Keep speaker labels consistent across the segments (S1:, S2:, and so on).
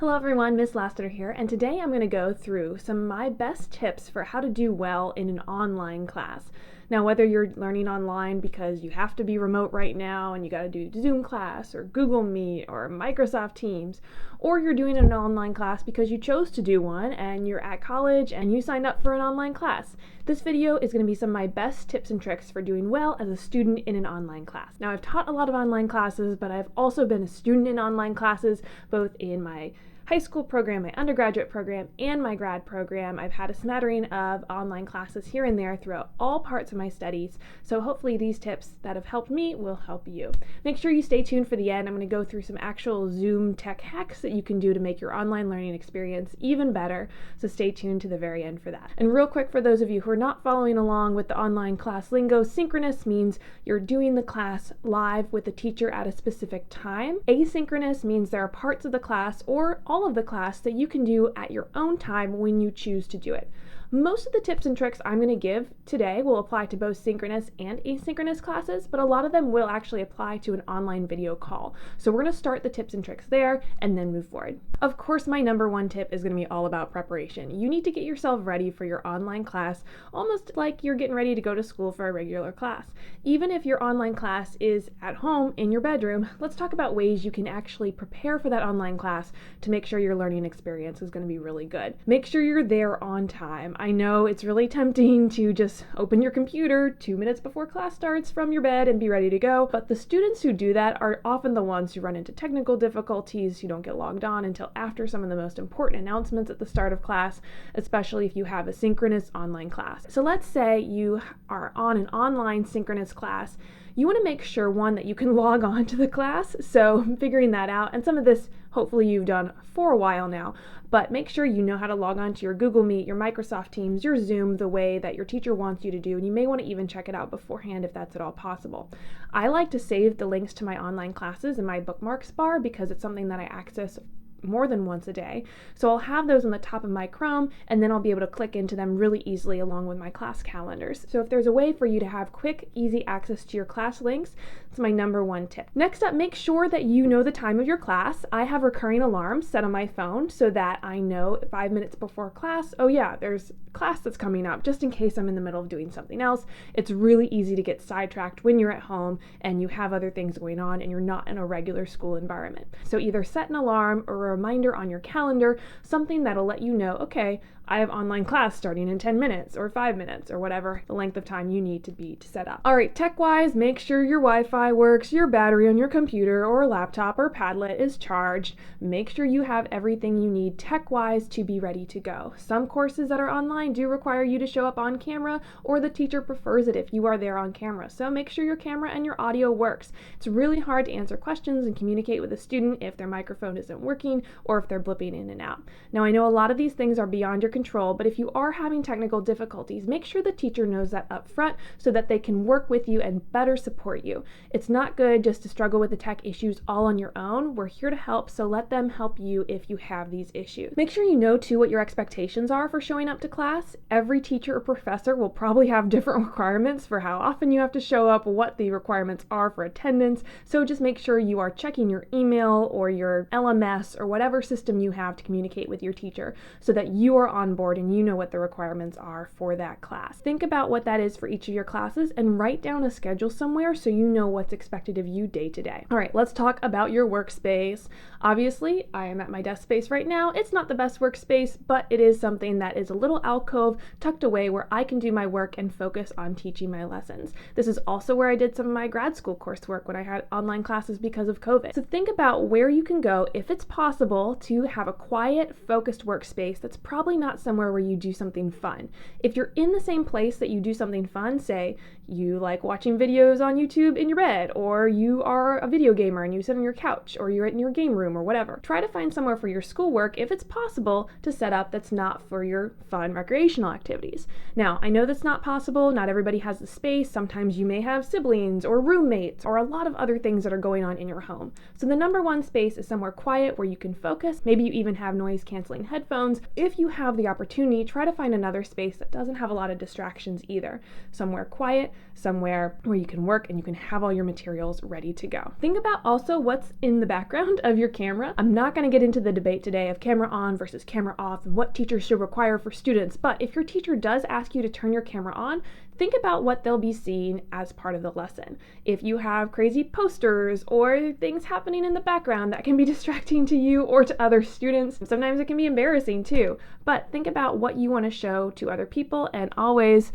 S1: Hello everyone, Miss Lassiter here, and today I'm going to go through some of my best tips for how to do well in an online class. Now, whether you're learning online because you have to be remote right now and you got to do Zoom class or Google Meet or Microsoft Teams, or you're doing an online class because you chose to do one and you're at college and you signed up for an online class, this video is going to be some of my best tips and tricks for doing well as a student in an online class. Now, I've taught a lot of online classes, but I've also been a student in online classes, both in my high school program, my undergraduate program, and my grad program. I've had a smattering of online classes here and there throughout all parts of my studies, so hopefully these tips that have helped me will help you. Make sure you stay tuned for the end. I'm going to go through some actual Zoom tech hacks that you can do to make your online learning experience even better, so stay tuned to the very end for that. And real quick, for those of you who are not following along with the online class lingo, synchronous means you're doing the class live with the teacher at a specific time. Asynchronous means there are parts of the class or all of the class that you can do at your own time when you choose to do it. Most of the tips and tricks I'm going to give today will apply to both synchronous and asynchronous classes, but a lot of them will actually apply to an online video call. So we're going to start the tips and tricks there and then move forward. Of course, my number one tip is going to be all about preparation. You need to get yourself ready for your online class, almost like you're getting ready to go to school for a regular class. Even if your online class is at home in your bedroom, let's talk about ways you can actually prepare for that online class to make sure your learning experience is going to be really good. Make sure you're there on time. I know it's really tempting to just open your computer 2 minutes before class starts from your bed and be ready to go, but the students who do that are often the ones who run into technical difficulties, who don't get logged on until after some of the most important announcements at the start of class, especially if you have a synchronous online class. So let's say you are on an online synchronous class. You want to make sure, one, that you can log on to the class, so figuring that out, and some of this hopefully you've done for a while now, but make sure you know how to log on to your Google Meet, your Microsoft Teams, your Zoom the way that your teacher wants you to do, and you may want to even check it out beforehand if that's at all possible. I like to save the links to my online classes in my bookmarks bar because it's something that I access more than once a day. So I'll have those on the top of my Chrome, and then I'll be able to click into them really easily along with my class calendars. So if there's a way for you to have quick, easy access to your class links, it's my number one tip. Next up, make sure that you know the time of your class. I have recurring alarms set on my phone so that I know 5 minutes before class, oh yeah, there's class that's coming up, just in case I'm in the middle of doing something else. It's really easy to get sidetracked when you're at home and you have other things going on and you're not in a regular school environment. So either set an alarm or a reminder on your calendar, something that'll let you know, okay, I have online class starting in 10 minutes or 5 minutes or whatever the length of time you need to set up. All right, tech-wise, make sure your Wi-Fi works, your battery on your computer or laptop or Padlet is charged. Make sure you have everything you need tech-wise to be ready to go. Some courses that are online do require you to show up on camera, or the teacher prefers it if you are there on camera. So make sure your camera and your audio works. It's really hard to answer questions and communicate with a student if their microphone isn't working or if they're blipping in and out. Now, I know a lot of these things are beyond your control, but if you are having technical difficulties, make sure the teacher knows that up front so that they can work with you and better support you. It's not good just to struggle with the tech issues all on your own. We're here to help, so let them help you if you have these issues. Make sure you know too what your expectations are for showing up to class. Every teacher or professor will probably have different requirements for how often you have to show up, what the requirements are for attendance, so just make sure you are checking your email or your LMS or whatever system you have to communicate with your teacher so that you are on board and you know what the requirements are for that class. Think about what that is for each of your classes and write down a schedule somewhere so you know what's expected of you day to day. All right, let's talk about your workspace. Obviously, I am at my desk space right now. It's not the best workspace, but it is something that is a little alcove tucked away where I can do my work and focus on teaching my lessons. This is also where I did some of my grad school coursework when I had online classes because of COVID. So think about where you can go, if it's possible, to have a quiet, focused workspace that's probably not somewhere where you do something fun. If you're in the same place that you do something fun, say you like watching videos on YouTube in your bed, or you are a video gamer and you sit on your couch, or you're in your game room or whatever, try to find somewhere for your schoolwork, if it's possible, to set up that's not for your fun recreational activities. Now, I know that's not possible. Not everybody has the space. Sometimes you may have siblings or roommates or a lot of other things that are going on in your home. So the number one space is somewhere quiet where you can focus. Maybe you even have noise canceling headphones. If you have the opportunity, try to find another space that doesn't have a lot of distractions either. Somewhere quiet, somewhere where you can work and you can have all your materials ready to go. Think about also what's in the background of your camera. I'm not going to get into the debate today of camera on versus camera off and what teachers should require for students, but if your teacher does ask you to turn your camera on, think about what they'll be seeing as part of the lesson. If you have crazy posters or things happening in the background that can be distracting to you or to other students, sometimes it can be embarrassing too, but think about what you want to show to other people. And always,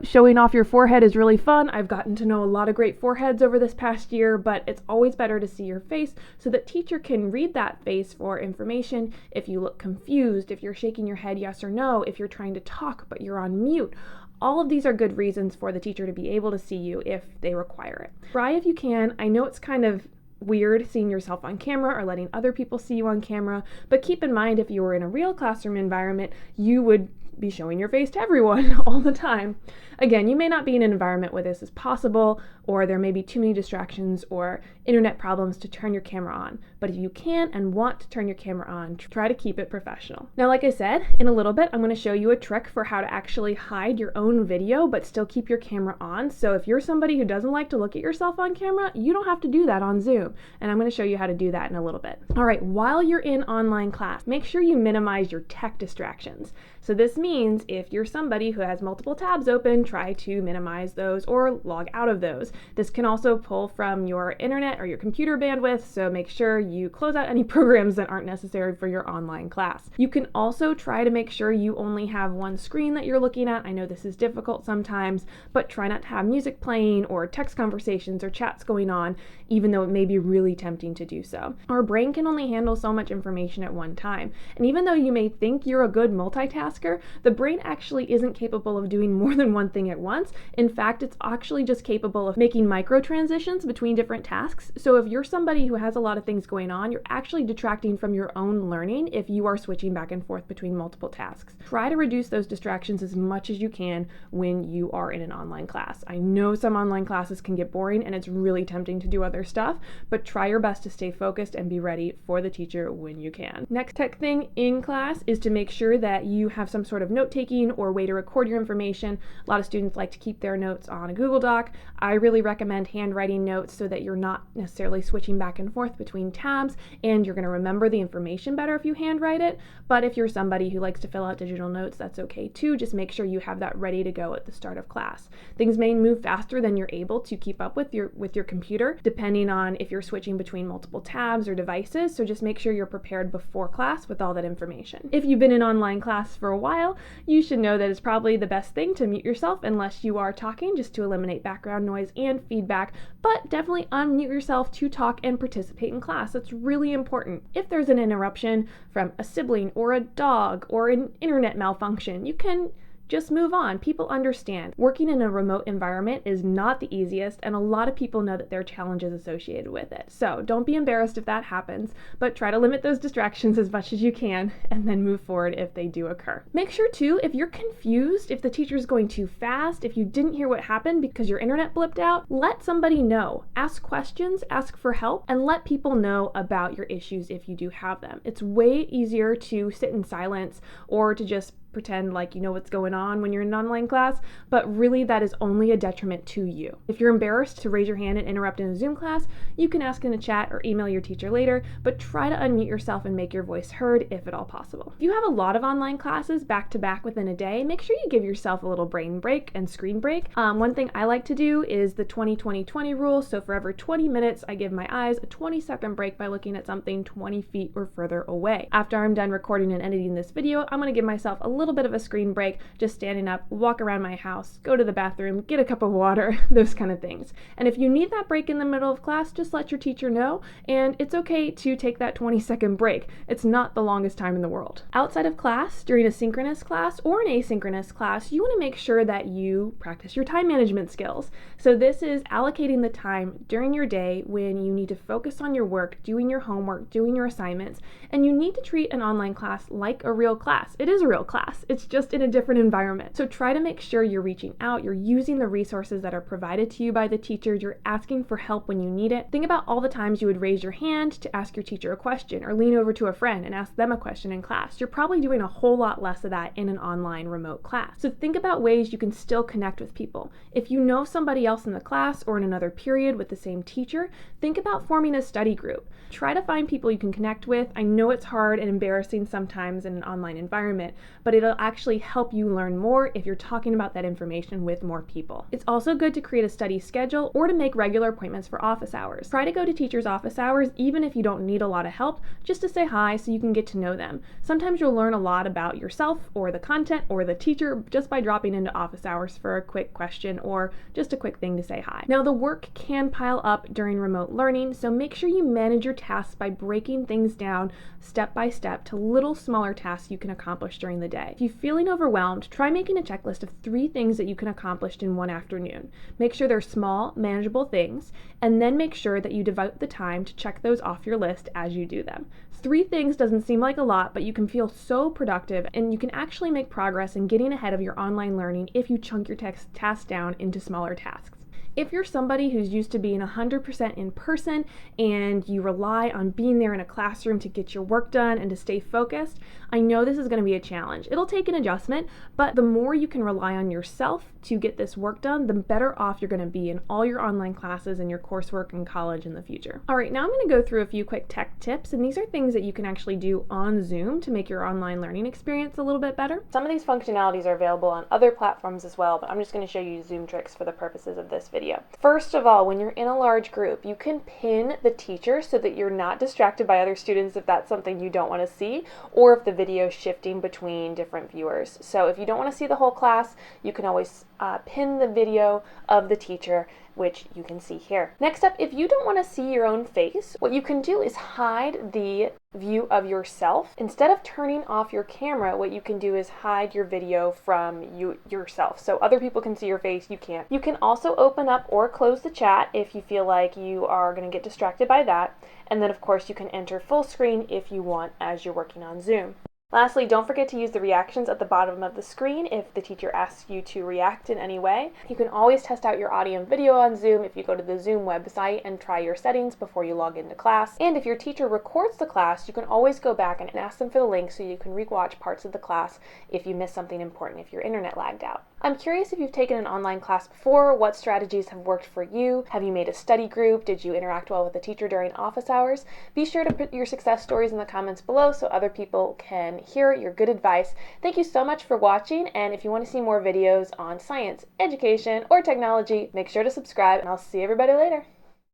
S1: showing off your forehead is really fun. I've gotten to know a lot of great foreheads over this past year, but it's always better to see your face so that teacher can read that face for information. If you look confused, if you're shaking your head yes or no, if you're trying to talk but you're on mute, all of these are good reasons for the teacher to be able to see you if they require it. Try if you can. I know it's kind of weird seeing yourself on camera or letting other people see you on camera, but keep in mind if you were in a real classroom environment, you would be showing your face to everyone all the time. Again, you may not be in an environment where this is possible, or there may be too many distractions or internet problems to turn your camera on. But if you can and want to turn your camera on, try to keep it professional. Now, like I said, in a little bit, I'm going to show you a trick for how to actually hide your own video, but still keep your camera on. So if you're somebody who doesn't like to look at yourself on camera, you don't have to do that on Zoom. And I'm going to show you how to do that in a little bit. All right, while you're in online class, make sure you minimize your tech distractions. So this means if you're somebody who has multiple tabs open, try to minimize those or log out of those. This can also pull from your internet or your computer bandwidth, so make sure you close out any programs that aren't necessary for your online class. You can also try to make sure you only have one screen that you're looking at. I know this is difficult sometimes, but try not to have music playing or text conversations or chats going on, even though it may be really tempting to do so. Our brain can only handle so much information at one time, and even though you may think you're a good multitasker, the brain actually isn't capable of doing more than one thing at once. In fact, it's actually just capable of making micro transitions between different tasks. So if you're somebody who has a lot of things going on, you're actually detracting from your own learning if you are switching back and forth between multiple tasks. Try to reduce those distractions as much as you can when you are in an online class. I know some online classes can get boring and it's really tempting to do other stuff, but try your best to stay focused and be ready for the teacher when you can. Next tech thing in class is to make sure that you have some sort of note-taking or way to record your information. A lot of students like to keep their notes on a Google Doc. I really recommend handwriting notes so that you're not necessarily switching back and forth between tabs, and you're going to remember the information better if you handwrite it. But if you're somebody who likes to fill out digital notes, that's okay too. Just make sure you have that ready to go at the start of class. Things may move faster than you're able to keep up with your computer, depending on if you're switching between multiple tabs or devices. So just make sure you're prepared before class with all that information. If you've been in online class for a while, you should know that it's probably the best thing to mute yourself unless you are talking, just to eliminate background noise and feedback, but definitely unmute yourself to talk and participate in class. That's really important. If there's an interruption from a sibling or a dog or an internet malfunction, you can just move on. People understand. Working in a remote environment is not the easiest, and a lot of people know that there are challenges associated with it. So don't be embarrassed if that happens, but try to limit those distractions as much as you can and then move forward if they do occur. Make sure too, if you're confused, if the teacher's going too fast, if you didn't hear what happened because your internet blipped out, let somebody know. Ask questions, ask for help, and let people know about your issues if you do have them. It's way easier to sit in silence or to just pretend like you know what's going on when you're in an online class, but really that is only a detriment to you. If you're embarrassed to raise your hand and interrupt in a Zoom class, you can ask in a chat or email your teacher later, but try to unmute yourself and make your voice heard if at all possible. If you have a lot of online classes back to back within a day, make sure you give yourself a little brain break and screen break. One thing I like to do is the 20-20-20 rule. So for every 20 minutes, I give my eyes a 20-second break by looking at something 20 feet or further away. After I'm done recording and editing this video, I'm going to give myself a little bit of a screen break, just standing up, walk around my house, go to the bathroom, get a cup of water, those kind of things. And if you need that break in the middle of class, just let your teacher know, and it's okay to take that 20-second break. It's not the longest time in the world. Outside of class, during a synchronous class or an asynchronous class, you want to make sure that you practice your time management skills. So this is allocating the time during your day when you need to focus on your work, doing your homework, doing your assignments, and you need to treat an online class like a real class. It is a real class. class. It's just in a different environment. So try to make sure you're reaching out, you're using the resources that are provided to you by the teacher, you're asking for help when you need it. Think about all the times you would raise your hand to ask your teacher a question or lean over to a friend and ask them a question in class. You're probably doing a whole lot less of that in an online remote class. So think about ways you can still connect with people. If you know somebody else in the class or in another period with the same teacher, think about forming a study group. Try to find people you can connect with. I know it's hard and embarrassing sometimes in an online environment, but it'll actually help you learn more if you're talking about that information with more people. It's also good to create a study schedule or to make regular appointments for office hours. Try to go to teachers' office hours even if you don't need a lot of help, just to say hi so you can get to know them. Sometimes you'll learn a lot about yourself or the content or the teacher just by dropping into office hours for a quick question or just a quick thing to say hi. Now, the work can pile up during remote learning, so make sure you manage your tasks by breaking things down step by step to little smaller tasks you can accomplish during the day. If you're feeling overwhelmed, try making a checklist of 3 things that you can accomplish in one afternoon. Make sure they're small, manageable things, and then make sure that you devote the time to check those off your list as you do them. 3 things doesn't seem like a lot, but you can feel so productive and you can actually make progress in getting ahead of your online learning if you chunk your tasks down into smaller tasks. If you're somebody who's used to being 100% in person and you rely on being there in a classroom to get your work done and to stay focused, I know this is going to be a challenge. It'll take an adjustment, but the more you can rely on yourself to get this work done, the better off you're going to be in all your online classes and your coursework in college in the future. All right, now I'm going to go through a few quick tech tips, and these are things that you can actually do on Zoom to make your online learning experience a little bit better. Some of these functionalities are available on other platforms as well, but I'm just going to show you Zoom tricks for the purposes of this video. First of all, when you're in a large group, you can pin the teacher so that you're not distracted by other students if that's something you don't want to see, or if the video is shifting between different viewers. So if you don't want to see the whole class, you can always pin the video of the teacher, which you can see here. Next up, if you don't want to see your own face, what you can do is hide the view of yourself. Instead of turning off your camera, what you can do is hide your video from yourself. So other people can see your face, you can't. You can also open up or close the chat if you feel like you are going to get distracted by that. And then of course you can enter full screen if you want as you're working on Zoom. Lastly, don't forget to use the reactions at the bottom of the screen if the teacher asks you to react in any way. You can always test out your audio and video on Zoom if you go to the Zoom website and try your settings before you log into class. And if your teacher records the class, you can always go back and ask them for the link so you can rewatch parts of the class if you miss something important, if your internet lagged out. I'm curious if you've taken an online class before, what strategies have worked for you? Have you made a study group? Did you interact well with the teacher during office hours? Be sure to put your success stories in the comments below so other people can hear your good advice. Thank you so much for watching, and if you want to see more videos on science, education, or technology, make sure to subscribe, and I'll see everybody later.